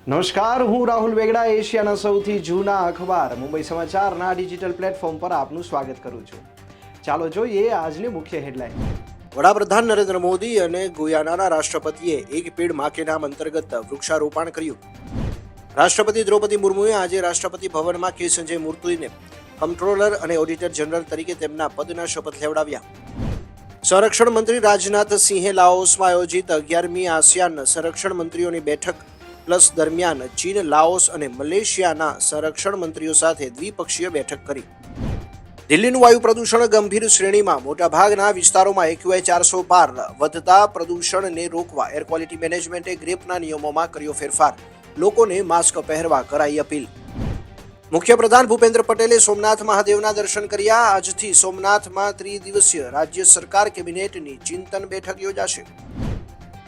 નમસ્કાર, હું રાહુલ વેગડા એશિયાના સૌથી જૂના અખબાર મુંબઈ સમાચારના ડિજિટલ પ્લેટફોર્મ પર આપનું સ્વાગત કરું છું. ચાલો જોઈએ આજની મુખ્ય હેડલાઇન. વડાપ્રધાન નરેન્દ્ર મોદી અને ગુયાનાના રાષ્ટ્રપતિએ એક પેડ માં કે નામ અંતર્ગત વૃક્ષારોપણ કર્યું. રાષ્ટ્રપતિ દ્રૌપદી મુર્મુએ આજે રાષ્ટ્રપતિ ભવનમાં કે સંજય મૂર્તિને કંટ્રોલર અને ઓડિટર જનરલ તરીકે તેમના પદના શપથ લેવડાવ્યા. સંરક્ષણ મંત્રી રાજનાથ સિંહે લાઓસમાં આયોજિત 11મી આસિયાન સંરક્ષણ મંત્રીઓની બેઠક પ્લસ દરમિયાન ચીન, લાઓસ અને મલેશિયાના સંરક્ષણ મંત્રીઓ સાથે દ્વિપક્ષીય બેઠક કરી. દિલ્હીનું વાયુ પ્રદૂષણ ગંભીર શ્રેણીમાં, મોટાભાગના વિસ્તારોમાં AQI 400 પાર. વધતા પ્રદૂષણને રોકવા એર ક્વોલિટી મેનેજમેન્ટે ગ્રેપના નિયમોમાં કર્યો ફેરફાર. લોકોને માસ્ક પહેરવા કરાઈ અપીલ. મુખ્યપ્રધાન ભૂપેન્દ્ર પટેલે સોમનાથ મહાદેવના દર્શન કર્યા. આજથી સોમનાથમાં ત્રિદિવસીય રાજ્ય સરકાર કેબિનેટની ચિંતન બેઠક યોજાશે.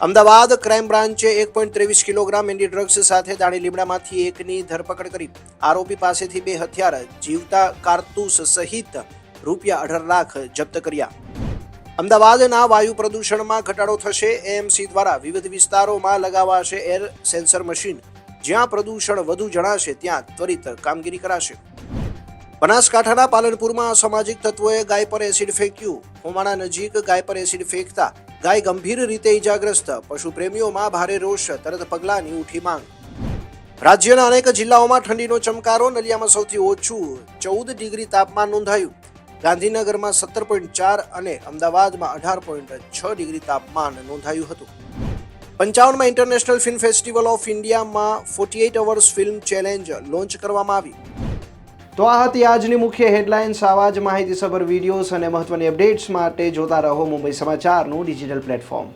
અમદાવાદ ક્રાઇમ બ્રાન્ચે 1.23 કિલોગ્રામ એન્ડી ડ્રગ્સ સાથે દાણી લીમડામાંથી એકની ધરપકડ કરી. આરોપી પાસેથી 2 હથિયાર, જીવતા કારતૂસ સહિત ₹18 લાખ જપ્ત કર્યા. અમદાવાદના વાયુ પ્રદૂષણમાં ઘટાડો થશે. AMC દ્વારા વિવિધ વિસ્તારોમાં લગાવાશે એર સેન્સર મશીન. જ્યાં પ્રદૂષણ વધુ જણાશે ત્યાં ત્વરિત કામગીરી કરાશે. બનાસકાંઠાના પાલનપુરમાં અસામાજિક તત્વોએ ગાય પર એસિડ ફેંક્યું. ખોમાણા નજીક ગાય પર એસિડ ફેંકતા ગાય ગંભીર રીતે ઇજાગ્રસ્ત. પશુ પ્રેમીઓમાં ભારે રોષ, તરત પગલાંની ઉઠી માંગ. રાજ્યના અનેક જિલ્લાઓમાં ઠંડીનો ચમકારો. નલિયામાં સૌથી ઓછું 14 ડિગ્રી તાપમાન નોંધાયું. ગાંધીનગરમાં 17.4 અને અમદાવાદમાં 18.6 ડિગ્રી તાપમાન નોંધાયું હતું. 55માં ઇન્ટરનેશનલ ફિલ્મ ફેસ્ટિવલ ઓફ ઇન્ડિયામાં 48 અવર્સ ફિલ્મ ચેલેન્જ લોન્ચ કરવામાં આવી. તો આ હતી આજની મુખ્ય હેડલાઇન્સ. આવા જ માહિતીસભર વિડીયોઝ અને મહત્વની અપડેટ્સ માટે જોતા રહો મુંબઈ સમાચારનું ડિજિટલ પ્લેટફોર્મ.